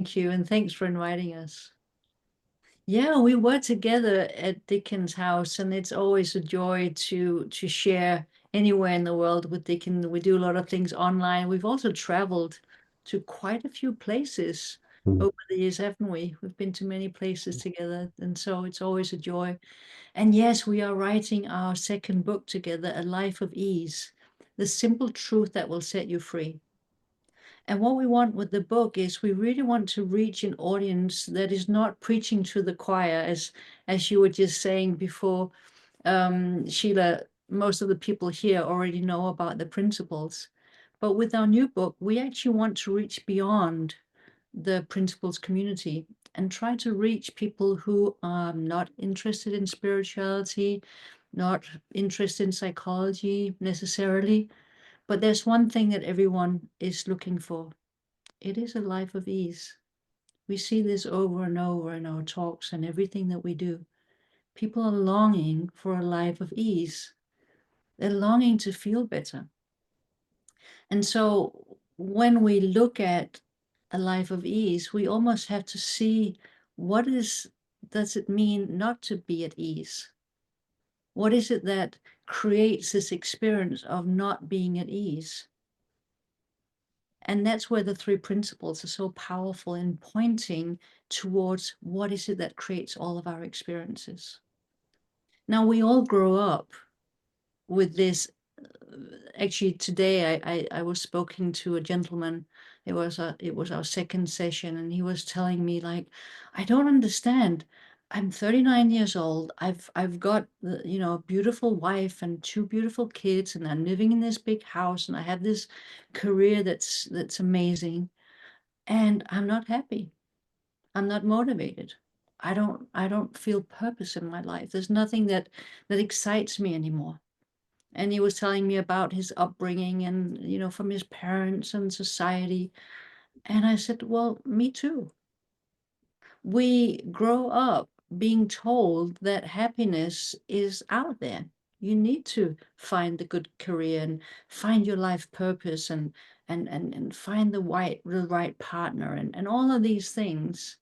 Thank you, and thanks for inviting us. Yeah, we were together at Dicken's house, and it's always a joy to share anywhere in the world with Dicken. We do a lot of things online. We've also traveled to quite a few places Mm. over the years, haven't we? We've been to many places together, and so it's always a joy. And yes, we are writing our second book together, A Life of Ease, the simple truth that will set you free. And what we want with the book is we really want to reach an audience that is not preaching to the choir, as you were just saying before, Sheila. Most of the people here already know about the principles. But with our new book, we actually want to reach beyond the principles community and try to reach people who are not interested in spirituality, not interested in psychology necessarily. But there's one thing that everyone is looking for. It is a life of ease. We see this over and over in our talks and everything that we do. People are longing for a life of ease. They're longing to feel better. And so when we look at a life of ease, we almost have to see what does it mean not to be at ease? What is it that creates this experience of not being at ease? And that's where the three principles are so powerful in pointing towards what is it that creates all of our experiences. Now, we all grow up with this. Actually, today I was speaking to a gentleman. It was our second session, and he was telling me, like, I don't understand. I'm 39 years old. I've got a beautiful wife and two beautiful kids, and I'm living in this big house, and I have this career that's amazing, and I'm not happy. I'm not motivated. I don't feel purpose in my life. There's nothing that excites me anymore. And he was telling me about his upbringing and, from his parents and society. And I said, well, me too. We grow up being told that happiness is out there. You need to find the good career and find your life purpose and find the right partner and all of these things.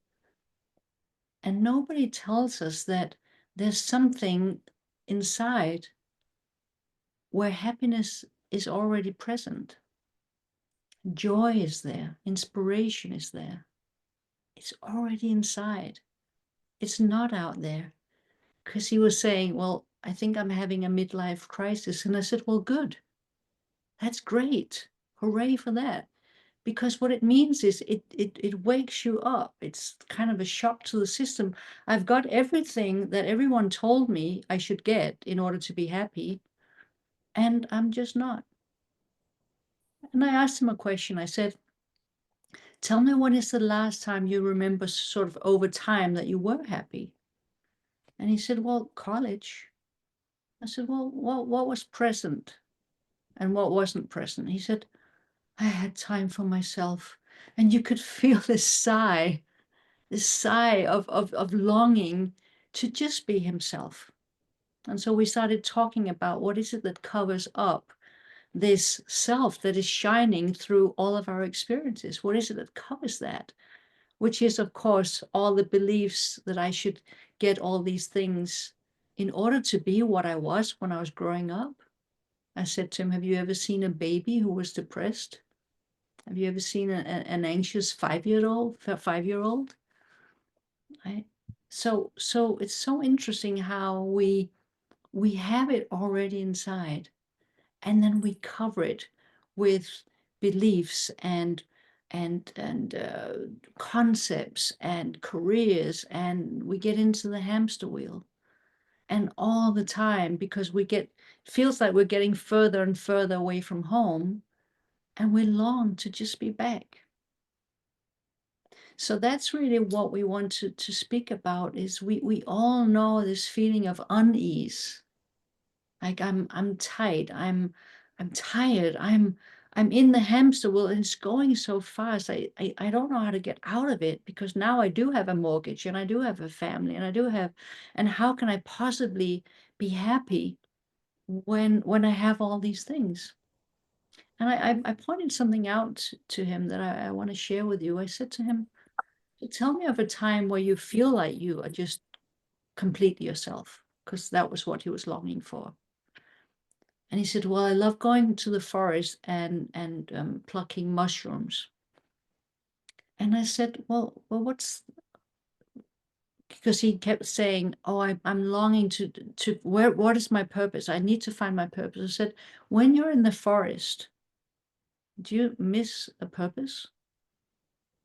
And nobody tells us that there's something inside where happiness is already present. Joy is there, inspiration is there. It's already inside. It's not out there. Because he was saying, well, I think I'm having a midlife crisis. And I said, well, good. That's great. Hooray for that. Because what it means is it wakes you up. It's kind of a shock to the system. I've got everything that everyone told me I should get in order to be happy, and I'm just not. And I asked him a question. I said, tell me, when is the last time you remember sort of over time that you were happy? And he said, well, college. I said, well, what was present and what wasn't present? He said, I had time for myself. And you could feel this sigh of longing to just be himself. And so we started talking about what is it that covers up this self that is shining through all of our experiences? What is it that covers that? Which is, of course, all the beliefs that I should get all these things in order to be what I was when I was growing up. I said to him, have you ever seen a baby who was depressed? Have you ever seen an anxious 5-year-old? Right? So it's so interesting how we have it already inside, and then we cover it with beliefs and concepts and careers, and we get into the hamster wheel. And all the time, because feels like we're getting further and further away from home, and we long to just be back. So that's really what we want to speak about. Is we all know this feeling of unease. Like I'm tight. I'm tired. I'm in the hamster wheel, and it's going so fast. I don't know how to get out of it, because now I do have a mortgage and I do have a family and and how can I possibly be happy when I have all these things? And I pointed something out to him that I want to share with you. I said to him, So tell me of a time where you feel like you are just completely yourself, because that was what he was longing for. And he said, well, I love going to the forest and plucking mushrooms. And I said, well, what's, because he kept saying, oh, I'm longing to what is my purpose? I need to find my purpose. I said, when you're in the forest, do you miss a purpose?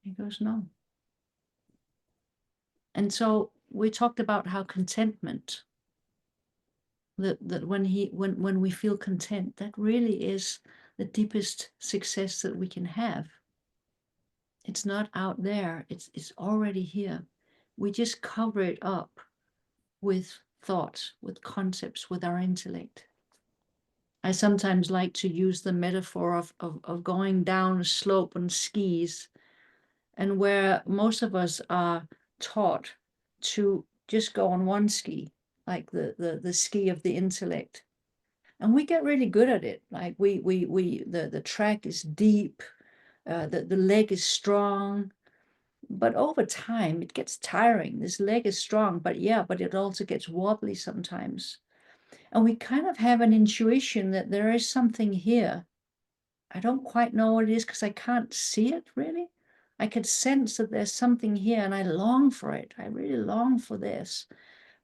He goes, no. And so we talked about how contentment, that when we feel content, that really is the deepest success that we can have. It's not out there, it's already here. We just cover it up with thoughts, with concepts, with our intellect. I sometimes like to use the metaphor of going down a slope on skis, and where most of us are taught to just go on one ski, like the ski of the intellect. And we get really good at it. Like the track is deep, the leg is strong, but over time it gets tiring. This leg is strong, but it also gets wobbly sometimes. And we kind of have an intuition that there is something here. I don't quite know what it is because I can't see it really. I could sense that there's something here and I long for it. I really long for this.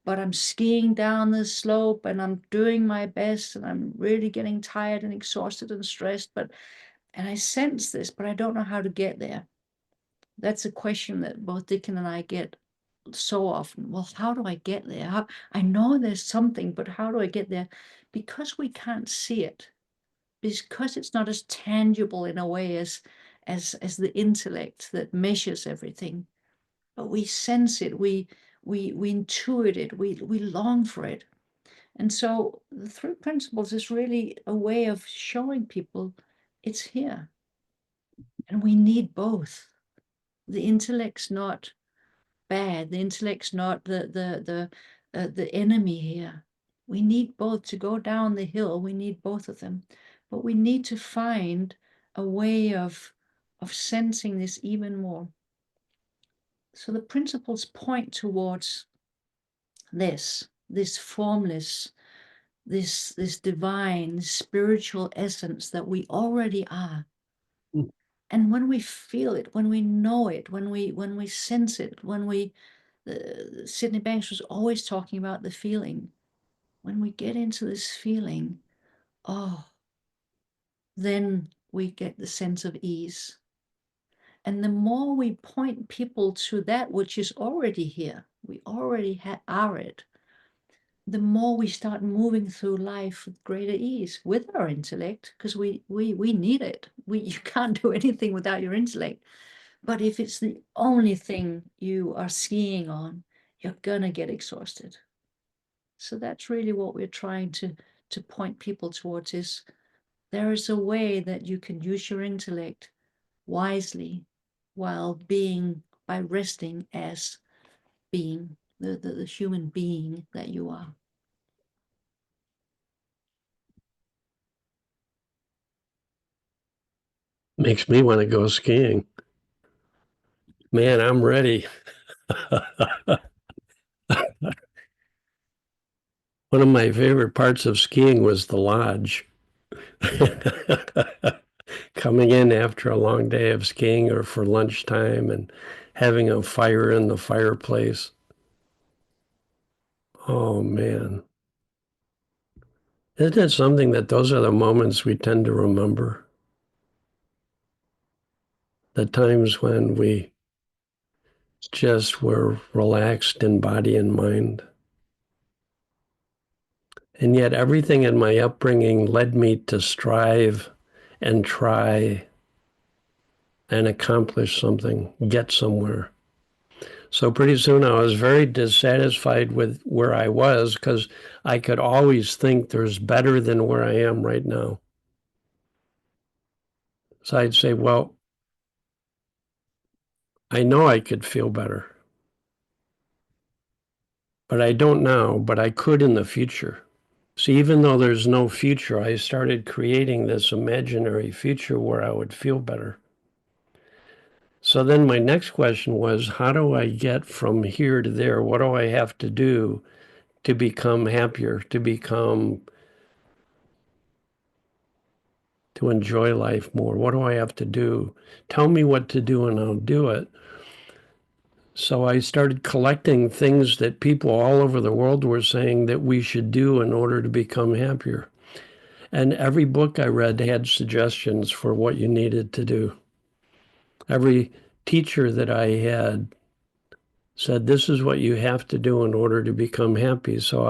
But I'm skiing down the slope and I'm doing my best and I'm really getting tired and exhausted and stressed. And I sense this, but I don't know how to get there. That's a question that both Dicken and I get so often. Well, how do I get there? I know there's something, but how do I get there? Because we can't see it, because it's not as tangible in a way as the intellect that measures everything, but we sense it, we intuit it, we long for it. And so the three principles is really a way of showing people it's here, and we need both. The intellect's not bad. The intellect's not the enemy here. We need both to go down the hill. We need both of them, but we need to find a way of sensing this even more. So the principles point towards this formless, this divine spiritual essence that we already are. Mm. And when we feel it, when we know it, when we sense it, when we Sydney Banks was always talking about the feeling. When we get into this feeling, oh, then we get the sense of ease. And the more we point people to that which is already here, we already are it, the more we start moving through life with greater ease with our intellect, because we need it. You can't do anything without your intellect. But if it's the only thing you are skiing on, you're gonna get exhausted. So that's really what we're trying to point people towards, is there is a way that you can use your intellect wisely while being, by resting as being the human being that you are. Makes me want to go skiing. Man, I'm ready. One of my favorite parts of skiing was the lodge. Coming in after a long day of skiing or for lunchtime and having a fire in the fireplace. Oh man. Isn't it something that those are the moments we tend to remember? The times when we just were relaxed in body and mind. And yet everything in my upbringing led me to strive and try and accomplish something, get somewhere. So pretty soon I was very dissatisfied with where I was because I could always think there's better than where I am right now. So I'd say, well, I know I could feel better, but I don't now, but I could in the future. So even though there's no future, I started creating this imaginary future where I would feel better. So then my next question was, how do I get from here to there? What do I have to do to become happier, to enjoy life more? What do I have to do? Tell me what to do and I'll do it. So I started collecting things that people all over the world were saying that we should do in order to become happier. And every book I read had suggestions for what you needed to do. Every teacher that I had said, this is what you have to do in order to become happy. So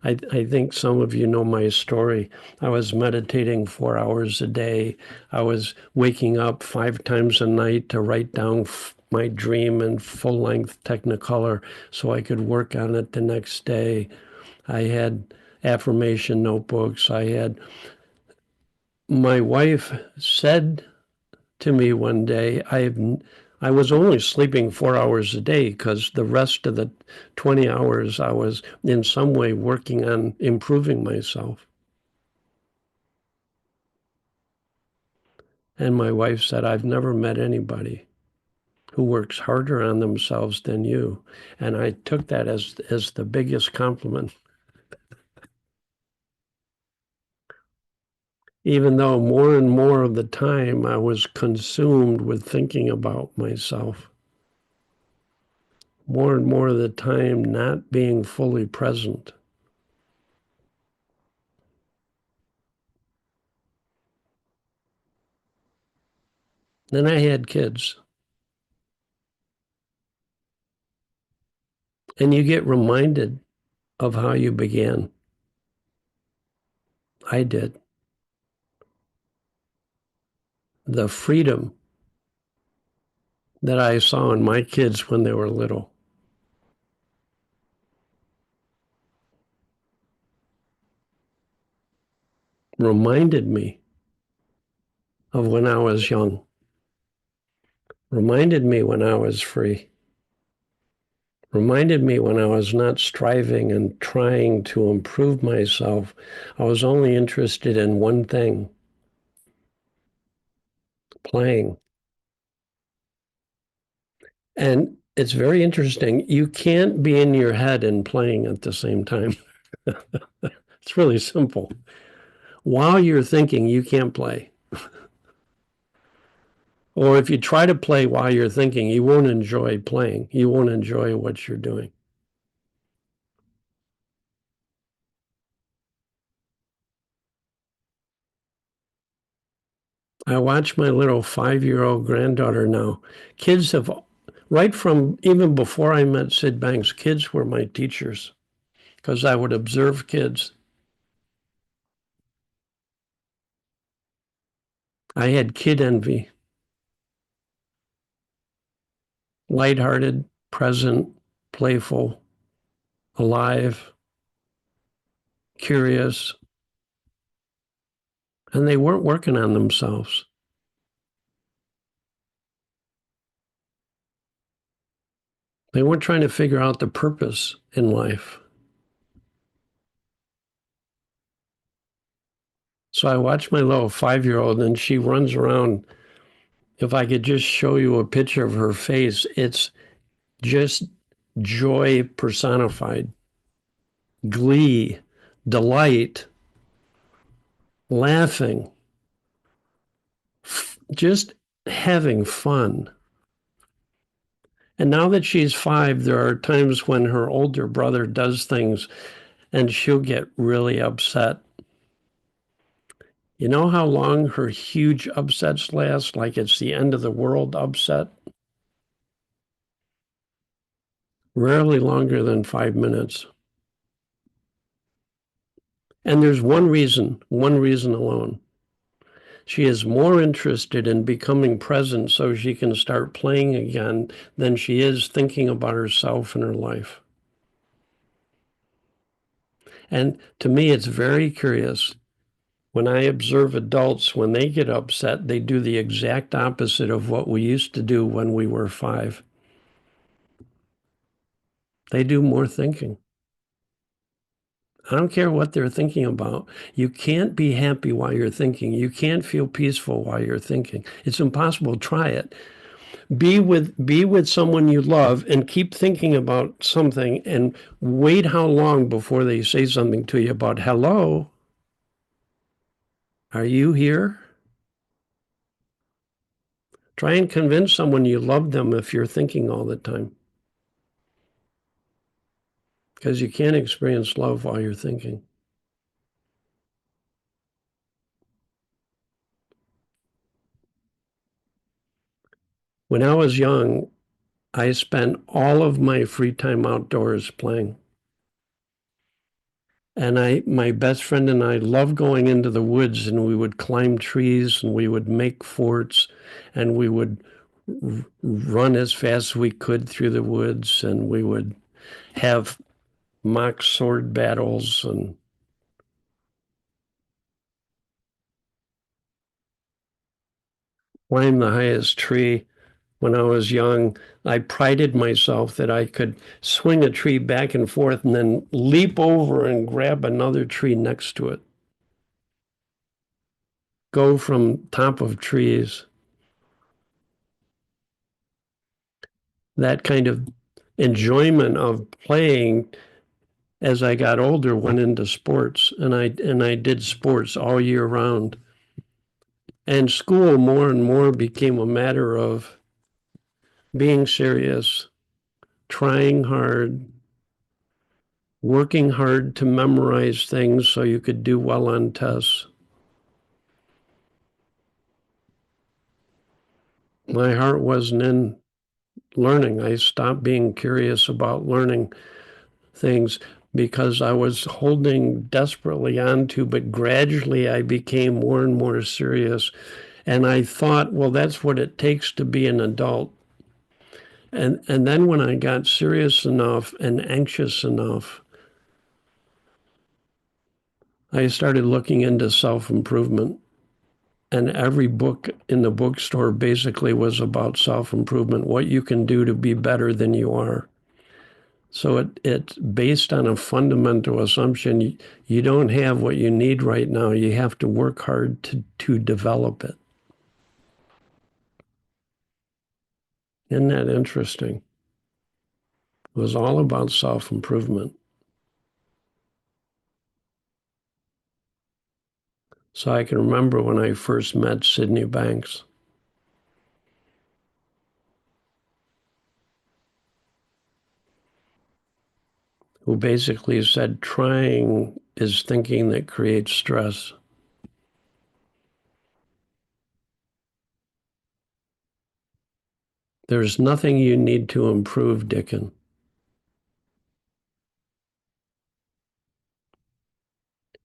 I think some of you know my story. I was meditating 4 hours a day. I was waking up 5 times a night to write down my dream in full-length Technicolor so I could work on it the next day. I had affirmation notebooks. My wife said to me one day, I was only sleeping 4 hours a day because the rest of the 20 hours I was in some way working on improving myself. And my wife said, I've never met anybody who works harder on themselves than you. And I took that as the biggest compliment, even though more and more of the time I was consumed with thinking about myself. More and more of the time not being fully present. Then I had kids. And you get reminded of how you began. I did. The freedom that I saw in my kids when they were little. Reminded me of when I was young. Reminded me when I was free. Reminded me when I was not striving and trying to improve myself. I was only interested in one thing, playing. And it's very interesting. You can't be in your head and playing at the same time. It's really simple. While you're thinking, you can't play. Or if you try to play while you're thinking, you won't enjoy playing. You won't enjoy what you're doing. I watch my little 5-year-old granddaughter now. Kids have, right from even before I met Sid Banks, kids were my teachers because I would observe kids. I had kid envy, lighthearted, present, playful, alive, curious, and they weren't working on themselves. They weren't trying to figure out the purpose in life. So I watch my little 5-year-old and she runs around. If I could just show you a picture of her face, it's just joy personified, glee, delight, laughing, just having fun. And now that she's 5, there are times when her older brother does things and she'll get really upset. You know how long her huge upsets last? Like it's the end of the world upset? Rarely longer than 5 minutes. And there's one reason alone. She is more interested in becoming present so she can start playing again than she is thinking about herself and her life. And to me, it's very curious. When I observe adults, when they get upset, they do the exact opposite of what we used to do when we were 5. They do more thinking. I don't care what they're thinking about. You can't be happy while you're thinking. You can't feel peaceful while you're thinking. It's impossible. Try it. be with someone you love and keep thinking about something and wait how long before they say something to you about, hello, are you here? Try and convince someone you love them if you're thinking all the time, because you can't experience love while you're thinking. When I was young, I spent all of my free time outdoors playing. And my best friend and I loved going into the woods, and we would climb trees and we would make forts and we would run as fast as we could through the woods, and we would have mock sword battles and climb the highest tree. When I was young, I prided myself that I could swing a tree back and forth and then leap over and grab another tree next to it. Go from top of trees. That kind of enjoyment of playing as I got older went into sports, and I did sports all year round. And school more and more became a matter of being serious, trying hard, working hard to memorize things so you could do well on tests. My heart wasn't in learning. I stopped being curious about learning things because I was holding desperately on to, but gradually I became more and more serious. And I thought, well, that's what it takes to be an adult. And then when I got serious enough and anxious enough, I started looking into self-improvement. And every book in the bookstore basically was about self-improvement, what you can do to be better than you are. So it's based on a fundamental assumption. You don't have what you need right now. You have to work hard to develop it. Isn't that interesting? It was all about self-improvement. So I can remember when I first met Sydney Banks, who basically said trying is thinking that creates stress. There's nothing you need to improve, Dicken.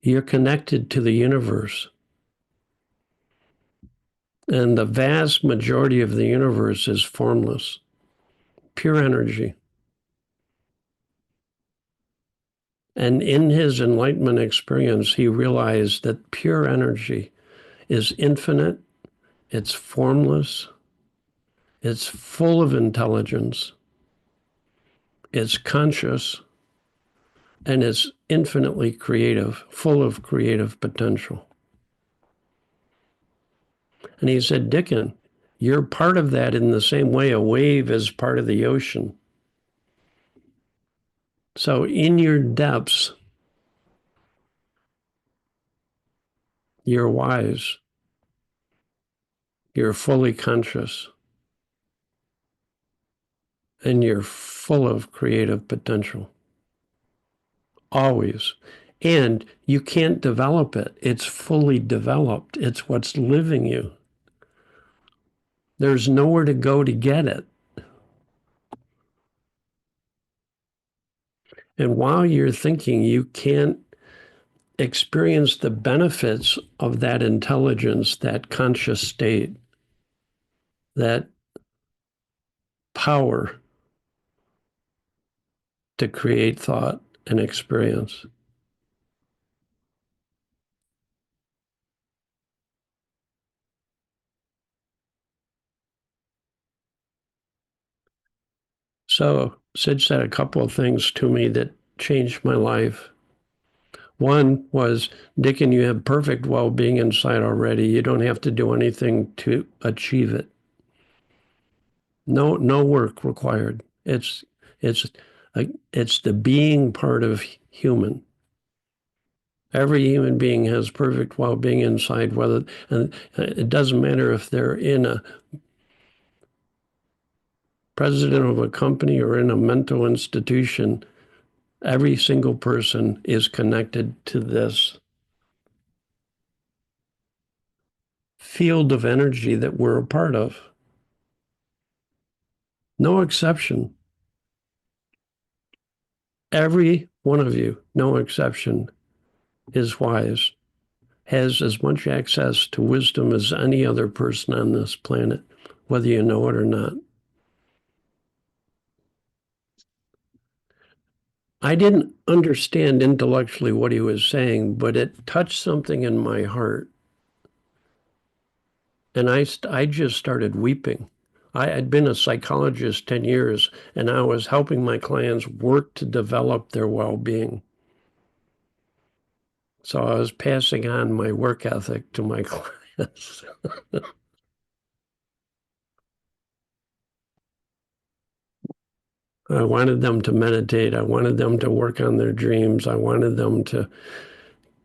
You're connected to the universe. And the vast majority of the universe is formless, pure energy. And in his enlightenment experience, he realized that pure energy is infinite, it's formless, it's full of intelligence, it's conscious, and it's infinitely creative, full of creative potential. And he said, Dicken, you're part of that in the same way a wave is part of the ocean. So in your depths, you're wise, you're fully conscious, and you're full of creative potential. Always. And you can't develop it. It's fully developed. It's what's living you. There's nowhere to go to get it. And while you're thinking, you can't experience the benefits of that intelligence, that conscious state, that power to create thought and experience. So Sid said a couple of things to me that changed my life. One was, Dicken, you have perfect well-being inside already. You don't have to do anything to achieve it. No work required. It's it's the being part of human. Every human being has perfect well-being inside, whether, and it doesn't matter if they're in a president of a company or in a mental institution. Every single person is connected to this field of energy that we're a part of. No exception. Every one of you, no exception, is wise, has as much access to wisdom as any other person on this planet, whether you know it or not. I didn't understand intellectually what he was saying, but it touched something in my heart. And I just started weeping. I had been a psychologist 10 years, and I was helping my clients work to develop their well-being. So I was passing on my work ethic to my clients. I wanted them to meditate. I wanted them to work on their dreams. I wanted them to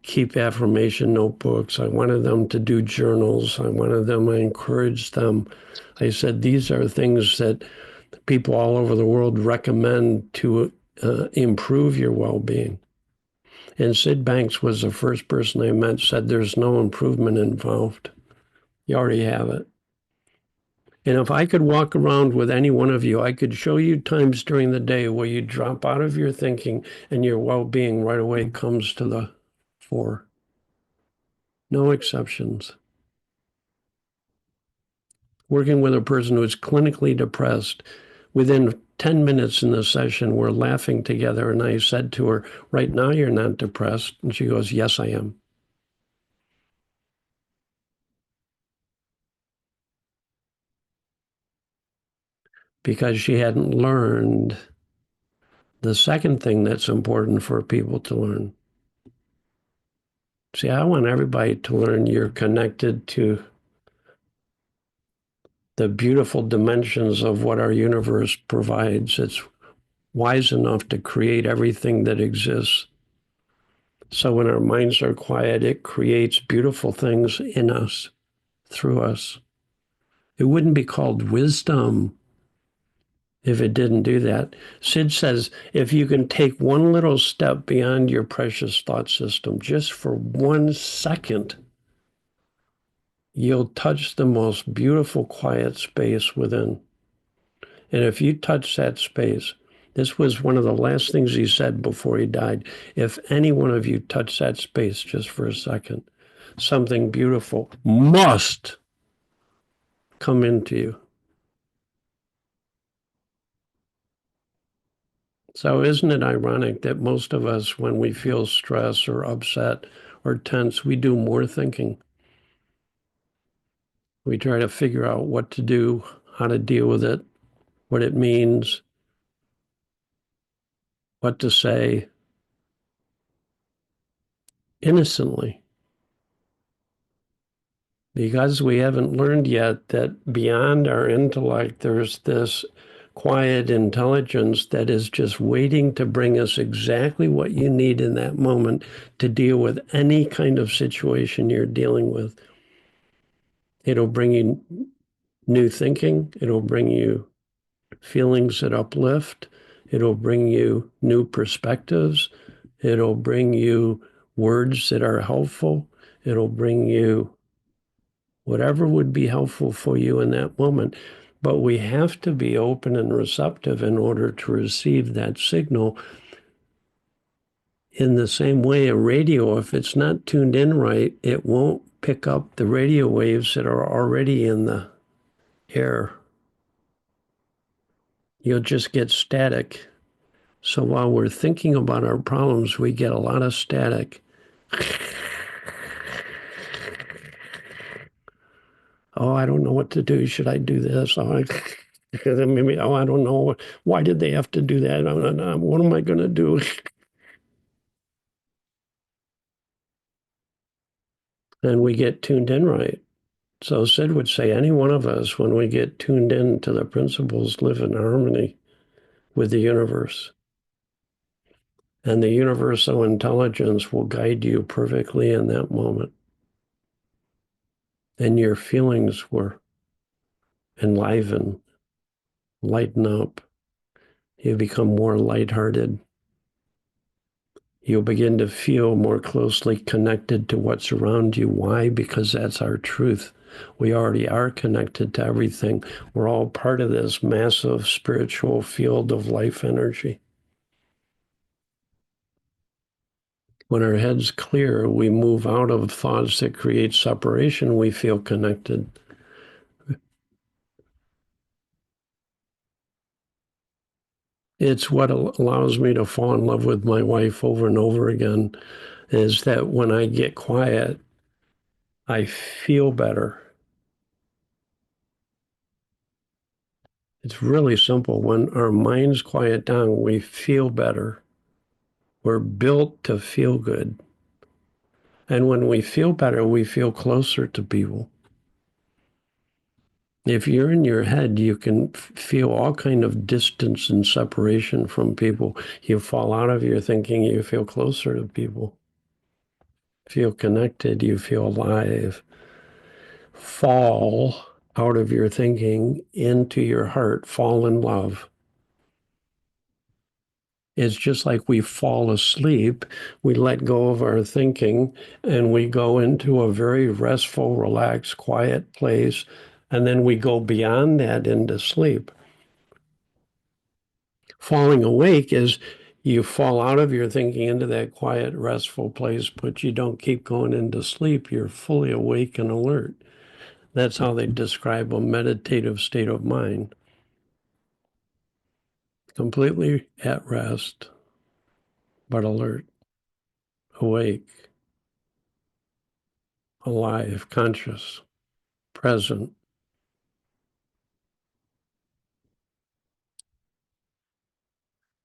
keep affirmation notebooks. I wanted them to do journals. I encouraged them. I said, these are things that people all over the world recommend to improve your well-being. And Sid Banks was the first person I met, said there's no improvement involved. You already have it. And if I could walk around with any one of you, I could show you times during the day where you drop out of your thinking and your well-being right away comes to the fore. No exceptions. Working with a person who is clinically depressed, within 10 minutes in the session, we're laughing together. And I said to her, right now you're not depressed. And she goes, yes, I am. Because she hadn't learned the second thing that's important for people to learn. See, I want everybody to learn you're connected to the beautiful dimensions of what our universe provides. It's wise enough to create everything that exists. So when our minds are quiet, it creates beautiful things in us, through us. It wouldn't be called wisdom if it didn't do that. Sid says, if you can take one little step beyond your precious thought system, just for 1 second, you'll touch the most beautiful quiet space within. And if you touch that space, this was one of the last things he said before he died. If any one of you touch that space just for a second, something beautiful must come into you. So isn't it ironic that most of us, when we feel stress or upset or tense, we do more thinking? We try to figure out what to do, how to deal with it, what it means, what to say innocently. Because we haven't learned yet that beyond our intellect, there's this quiet intelligence that is just waiting to bring us exactly what you need in that moment to deal with any kind of situation you're dealing with. It'll bring you new thinking. It'll bring you feelings that uplift. It'll bring you new perspectives. It'll bring you words that are helpful. It'll bring you whatever would be helpful for you in that moment. But we have to be open and receptive in order to receive that signal. In the same way, a radio, if it's not tuned in right, it won't pick up the radio waves that are already in the air. You'll just get static. So while we're thinking about our problems, we get a lot of static. Oh, I don't know what to do. Should I do this? Oh, I don't know. Why did they have to do that? What am I going to do? And we get tuned in right. So Sid would say any one of us, when we get tuned in to the principles, live in harmony with the universe. And the universal intelligence will guide you perfectly in that moment. And your feelings will enliven, lighten up. You become more lighthearted. You'll begin to feel more closely connected to what's around you. Why? Because that's our truth. We already are connected to everything. We're all part of this massive spiritual field of life energy. When our head's clear, we move out of thoughts that create separation. We feel connected. It's what allows me to fall in love with my wife over and over again, is that when I get quiet, I feel better. It's really simple. When our minds quiet down, we feel better. We're built to feel good. And when we feel better, we feel closer to people. If you're in your head, you can feel all kind of distance and separation from people. You fall out of your thinking, you feel closer to people. Feel connected, you feel alive. Fall out of your thinking into your heart, fall in love. It's just like we fall asleep, we let go of our thinking, and we go into a very restful, relaxed, quiet place, and then we go beyond that into sleep. Falling awake is you fall out of your thinking into that quiet, restful place, but you don't keep going into sleep. You're fully awake and alert. That's how they describe a meditative state of mind. Completely at rest, but alert, awake, alive, conscious, present.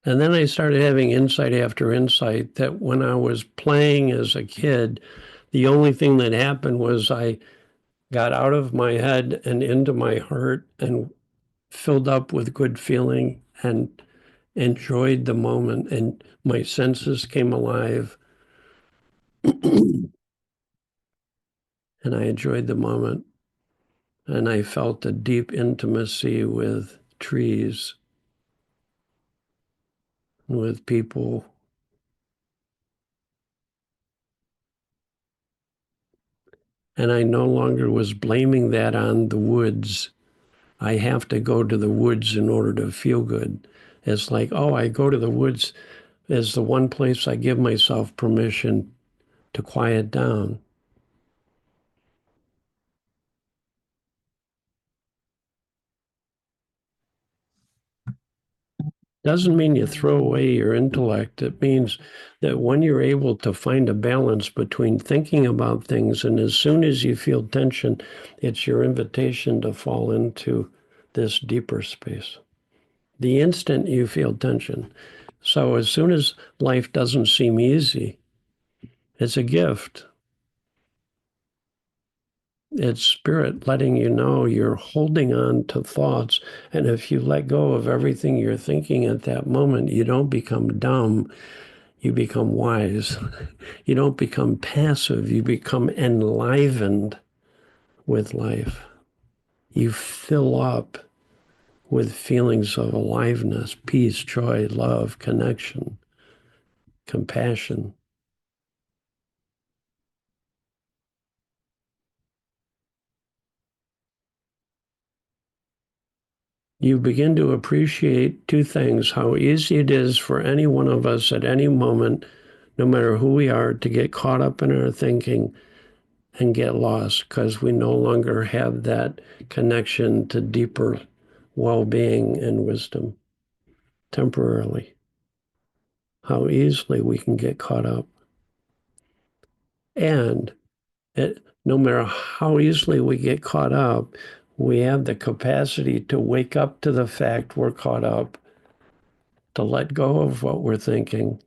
And then I started having insight after insight that when I was playing as a kid, the only thing that happened was I got out of my head and into my heart and filled up with good feeling and enjoyed the moment. And my senses came alive and I enjoyed the moment. And I felt a deep intimacy with trees, with people. And I no longer was blaming that on the woods. I have to go to the woods in order to feel good. It's like, oh, I go to the woods as the one place I give myself permission to quiet down. Doesn't mean you throw away your intellect. It means that when you're able to find a balance between thinking about things and as soon as you feel tension, it's your invitation to fall into this deeper space. The instant you feel tension. So as soon as life doesn't seem easy, it's a gift. It's spirit letting you know you're holding on to thoughts. And if you let go of everything you're thinking at that moment, you don't become dumb, you become wise. You don't become passive, you become enlivened with life. You fill up with feelings of aliveness, peace, joy, love, connection, compassion. You begin to appreciate two things: how easy it is for any one of us at any moment, no matter who we are, to get caught up in our thinking and get lost because we no longer have that connection to deeper well-being and wisdom temporarily. How easily we can get caught up. And no matter how easily we get caught up, we have the capacity to wake up to the fact we're caught up, to let go of what we're thinking,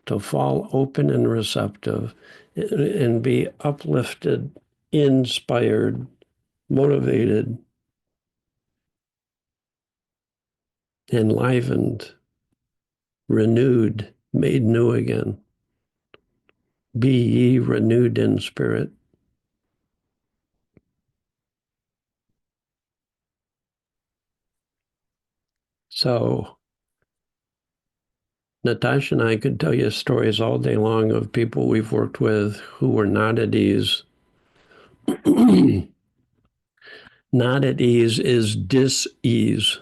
to fall open and receptive, and be uplifted, inspired, motivated, enlivened, renewed, made new again. Be ye renewed in spirit. So Natasha and I could tell you stories all day long of people we've worked with who were not at ease. Not at ease is dis-ease.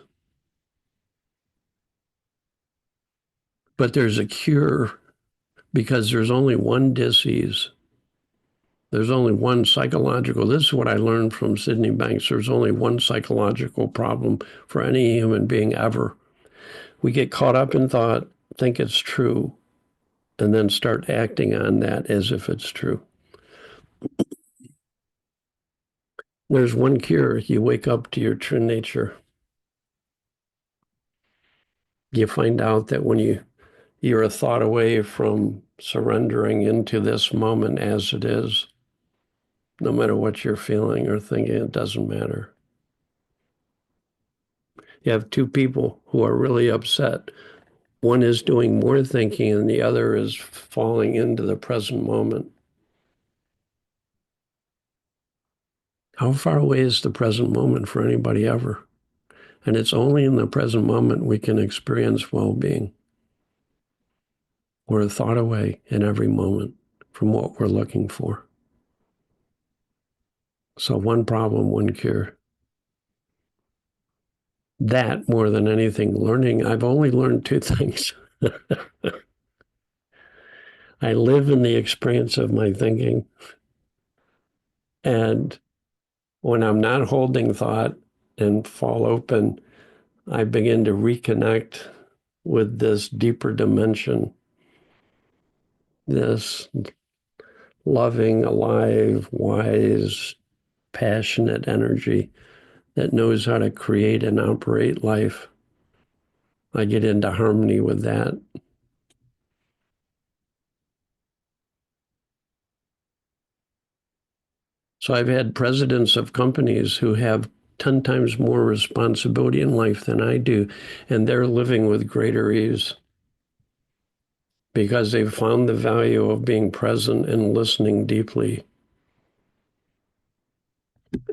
But there's a cure because there's only one dis-ease. There's only one psychological, this is what I learned from Sydney Banks, there's only one psychological problem for any human being ever. We get caught up in thought, think it's true, and then start acting on that as if it's true. There's one cure. You wake up to your true nature. You find out that when you're a thought away from surrendering into this moment as it is, no matter what you're feeling or thinking, it doesn't matter. You have two people who are really upset. One is doing more thinking and the other is falling into the present moment. How far away is the present moment for anybody ever? And it's only in the present moment we can experience well-being. We're a thought away in every moment from what we're looking for. So one problem, one cure. That more than anything, learning, I've only learned two things. I live in the experience of my thinking. And when I'm not holding thought and fall open, I begin to reconnect with this deeper dimension, this loving, alive, wise, passionate energy that knows how to create and operate life. I get into harmony with that. So I've had presidents of companies who have 10 times more responsibility in life than I do, and they're living with greater ease because they've found the value of being present and listening deeply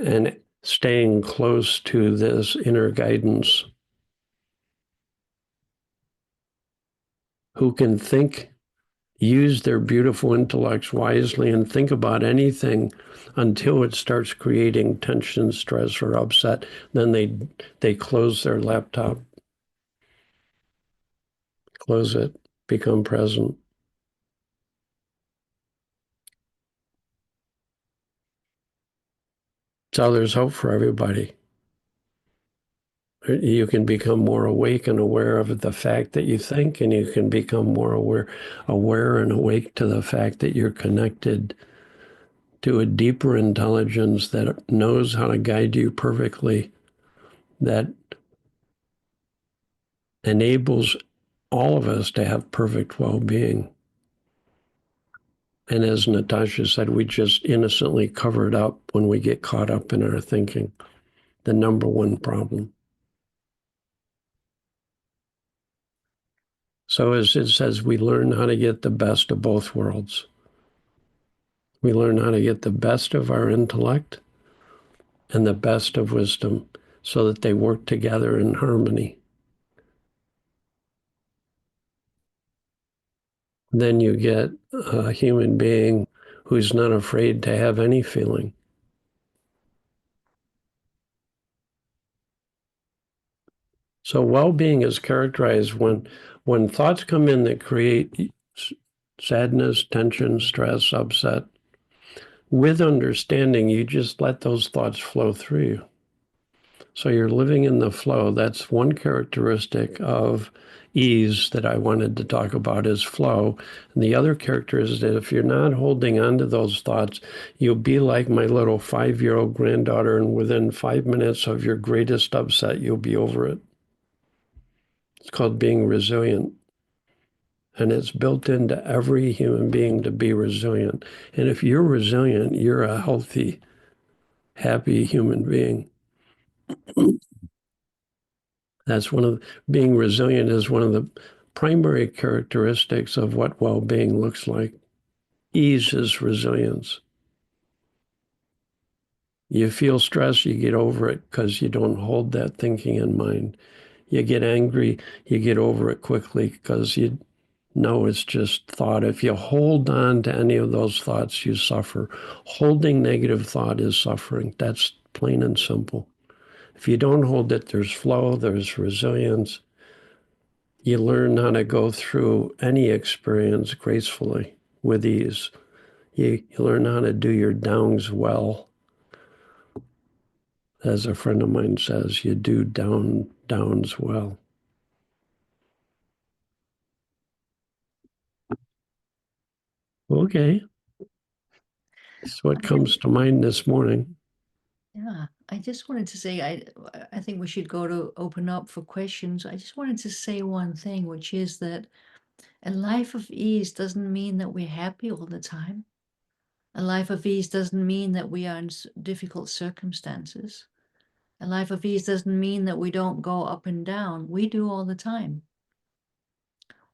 and staying close to this inner guidance who can think, use their beautiful intellects wisely and think about anything until it starts creating tension, stress, or upset. Then they close their laptop, close it, become present. So there's hope for everybody. You can become more awake and aware of the fact that you think, and you can become more aware and awake to the fact that you're connected to a deeper intelligence that knows how to guide you perfectly, that enables all of us to have perfect well-being. And as Natasha said, we just innocently cover it up when we get caught up in our thinking, the number one problem. So as it says, we learn how to get the best of both worlds. We learn how to get the best of our intellect and the best of wisdom so that they work together in harmony. Then you get a human being who's not afraid to have any feeling. So well-being is characterized when thoughts come in that create sadness, tension, stress, upset. With understanding, you just let those thoughts flow through you. So you're living in the flow. That's one characteristic of ease that I wanted to talk about is flow. And the other character is that if you're not holding on to those thoughts, you'll be like my little 5-year-old granddaughter, and within 5 minutes of your greatest upset, you'll be over it. It's called being resilient. And it's built into every human being to be resilient. And if you're resilient, you're a healthy happy human being. That's one of being resilient is one of the primary characteristics of what well-being looks like. Ease is resilience. You feel stress, you get over it because you don't hold that thinking in mind. You get angry, you get over it quickly because you know it's just thought. If you hold on to any of those thoughts, you suffer. Holding negative thought is suffering. That's plain and simple. If you don't hold it, there's flow, there's resilience. You learn how to go through any experience gracefully, with ease. You learn how to do your downs well. As a friend of mine says, you do downs well. Okay. That's what comes to mind this morning. Yeah, I just wanted to say, I think we should go to open up for questions. I just wanted to say one thing, which is that a life of ease doesn't mean that we're happy all the time. A life of ease doesn't mean that we are in difficult circumstances. A life of ease doesn't mean that we don't go up and down. We do all the time.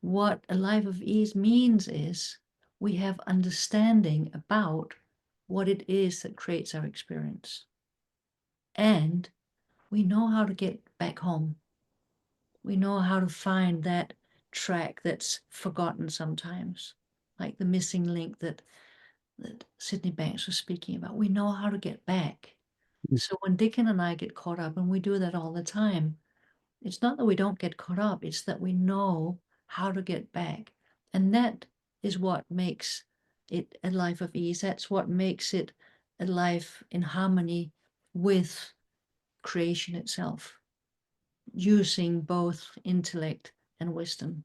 What a life of ease means is we have understanding about what it is that creates our experience. And we know how to get back home. We know how to find that track that's forgotten sometimes, like the missing link that Sydney Banks was speaking about. We know how to get back. So when Dicken and I get caught up, and we do that all the time, it's not that we don't get caught up, it's that we know how to get back. And that is what makes it a life of ease. That's what makes it a life in harmony with creation itself, using both intellect and wisdom.